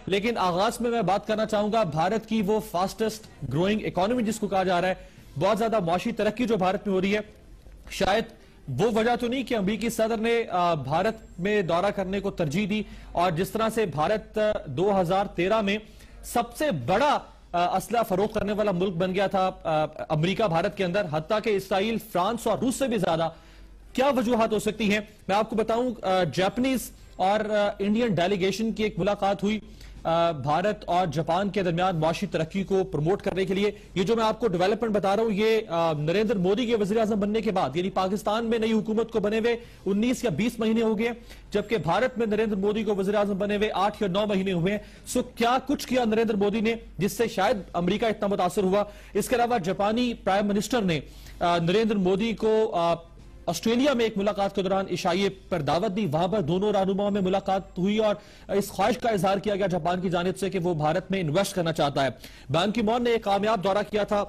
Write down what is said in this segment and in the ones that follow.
لیکن آغاز میں بات کرنا چاہوں گا بھارت کی وہ فاسٹسٹ گروئنگ اکانومی جس کو کہا جا رہا ہے، بہت زیادہ معاشی ترقی جو بھارت میں ہو رہی ہے، شاید وہ وجہ تو نہیں کہ امریکی صدر نے بھارت میں دورہ کرنے کو ترجیح دی، اور جس طرح سے بھارت 2013 میں سب سے بڑا اسلحہ فروخت کرنے والا ملک بن گیا تھا امریکہ بھارت کے اندر، حتیٰ کہ اسرائیل، فرانس اور روس سے بھی زیادہ، کیا وجوہات ہو سکتی ہیں؟ میں آپ کو بتاؤں جاپنیز اور انڈین ڈیلیگیشن کی ایک ملاقات ہوئی بھارت اور جاپان کے درمیان معاشی ترقی کو پروموٹ کرنے کے لیے۔ یہ جو میں آپ کو ڈیولپمنٹ بتا رہا ہوں، یہ نریندر مودی کے وزیر اعظم بننے کے بعد، یعنی پاکستان میں نئی حکومت کو بنے ہوئے 19 یا 20 مہینے ہو گئے، جبکہ بھارت میں نریندر مودی کو وزیر اعظم بنے ہوئے 8 یا 9 مہینے ہوئے ہیں۔ سو کیا کچھ کیا نریندر مودی نے جس سے شاید امریکہ اتنا متاثر ہوا؟ اس کے علاوہ جاپانی پرائم منسٹر نے نریندر مودی کو آسٹریلیا میں ایک ملاقات کے دوران عشائیے پر دعوت دی، وہاں پر دونوں رہنماؤں میں ملاقات ہوئی اور اس خواہش کا اظہار کیا گیا جاپان کی جانب سے کہ وہ بھارت میں انویسٹ کرنا چاہتا ہے۔ بان کی مون نے ایک کامیاب دورہ کیا تھا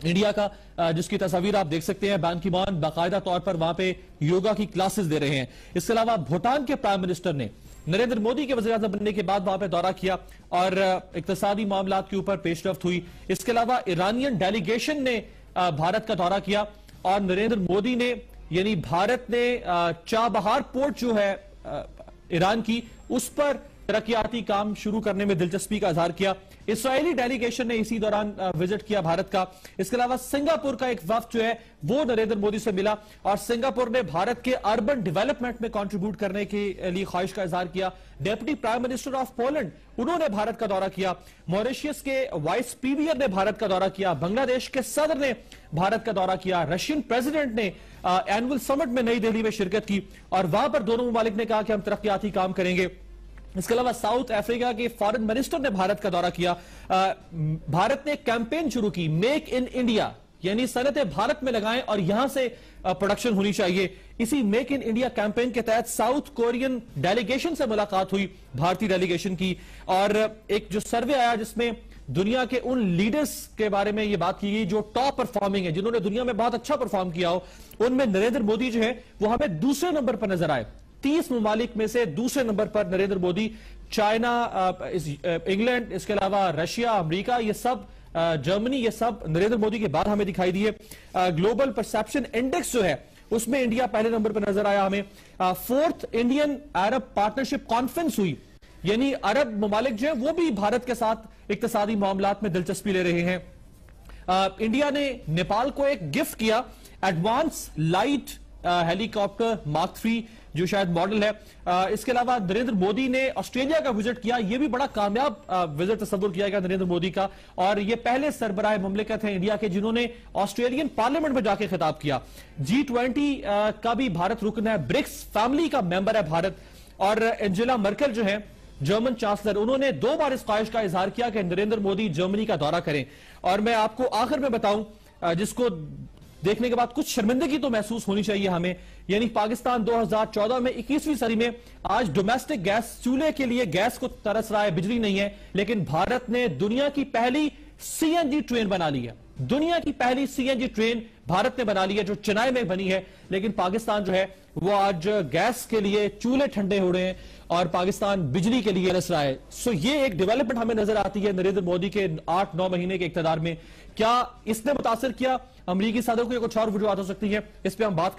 انڈیا کا، جس کی تصاویر آپ دیکھ سکتے ہیں۔ بان کی مون باقاعدہ طور پر وہاں پہ یوگا کی کلاسز دے رہے ہیں۔ اس کے علاوہ بھوٹان کے پرائم منسٹر نے نریندر مودی کے وزیر اعظم بننے کے بعد وہاں پہ دورہ کیا اور اقتصادی معاملات کے اوپر پیش رفت ہوئی۔ اس کے علاوہ ایرانین ڈیلیگیشن نے بھارت کا دورہ کیا اور نریندر مودی نے، یعنی بھارت نے چابہار پورٹ جو ہے ایران کی، اس پر ترقیاتی کام شروع کرنے میں دلچسپی کا اظہار کیا۔ اسرائیلی ڈیلیگیشن نے اسی دوران وزٹ کیا بھارت کا۔ اس کے علاوہ سنگاپور کا ایک وفد جو ہے وہ نریندر مودی سے ملا اور سنگاپور نے بھارت کے اربن ڈیولپمنٹ میں کنٹریبیوٹ کرنے کے لیے خواہش کا اظہار کیا۔ Deputy prime minister of Poland انہوں نے بھارت کا دورہ کیا۔ موریشیس کے وائس پریمیئر نے بھارت کا دورہ کیا۔ بنگلہ دیش کے صدر نے بھارت کا دورہ کیا۔ رشین پریزیڈنٹ نے اینول سمٹ میں نئی دہلی میں شرکت کی اور وہاں پر دونوں ممالک نے کہا کہ ہم ترقیاتی کام کریں گے۔ اس کے علاوہ ساؤتھ افریقہ کے فارن منسٹر نے بھارت کا دورہ کیا۔ بھارت نے ایک کیمپین شروع کی، میک ان انڈیا، یعنی صنعتیں بھارت میں لگائیں اور یہاں سے پروڈکشن ہونی چاہیے۔ اسی میک ان انڈیا کیمپین کے تحت ساؤتھ کورین ڈیلیگیشن سے ملاقات ہوئی بھارتی ڈیلیگیشن کی، اور ایک جو سروے آیا جس میں دنیا کے ان لیڈرز کے بارے میں یہ بات کی گئی جو ٹاپ پرفارمنگ ہے، جنہوں نے دنیا میں بہت اچھا پرفارم کیا ہو، ان میں نریندر مودی جو ہے وہ ہمیں دوسرے نمبر پر نظر آئے۔ 30 ممالک میں سے دوسرے نمبر پر نریندر مودی، چائنا، انگلینڈ، اس کے علاوہ رشیا، امریکہ، یہ سب، جرمنی، یہ سب نریندر مودی کے بعد ہمیں دکھائی دیے۔ گلوبل پرسیپشن انڈیکس جو ہے اس میں انڈیا پہلے نمبر پر نظر آیا ہمیں۔ 4th انڈین عرب پارٹنرشپ کانفرنس ہوئی، یعنی عرب ممالک جو ہیں وہ بھی بھارت کے ساتھ اقتصادی معاملات میں دلچسپی لے رہے ہیں۔ انڈیا نے نیپال کو ایک گفٹ کیا، ایڈوانس لائٹ ہیلی کاپٹر مارک 3 جو شاید ماڈل ہے۔ اس کے علاوہ نریندر مودی نے آسٹریلیا کا وزٹ کیا، یہ بھی بڑا کامیاب وزٹ تصور کیا گیا نریندر مودی کا، اور یہ پہلے سربراہ مملکت ہیں انڈیا کے جنہوں نے آسٹریلین پارلیمنٹ میں جا کے خطاب کیا۔ G20 کا بھی بھارت رکن ہے، برکس فیملی کا ممبر ہے بھارت، اور انجیلا مرکل جو ہیں جرمن چانسلر، انہوں نے 2 بار اس خواہش کا اظہار کیا کہ نریندر مودی جرمنی کا دورہ کریں۔ اور میں آپ کو آخر میں بتاؤں جس کو دیکھنے کے بعد کچھ شرمندگی تو محسوس ہونی چاہیے ہمیں، یعنی پاکستان 2014 میں 21ویں صدی میں آج ڈومیسٹک گیس چولہے کے لیے گیس کو ترس رہا ہے، بجلی نہیں ہے، لیکن بھارت نے دنیا کی پہلی CNG ٹرین بنا لی ہے۔ دنیا کی پہلی CNG ٹرین بھارت نے بنا لی ہے جو چنائی میں بنی ہے، لیکن پاکستان جو ہے وہ آج گیس کے لیے چولہے ٹھنڈے ہو رہے ہیں اور پاکستان بجلی کے لیے رس رہا ہے۔ سو یہ ایک ڈیولپمنٹ ہمیں نظر آتی ہے نریندر مودی کے 8-9 مہینے کے اقتدار میں۔ کیا اس نے متاثر کیا امریکی صدر کو، یا کچھ اور وجوہات ہو سکتی ہے؟ اس پہ ہم بات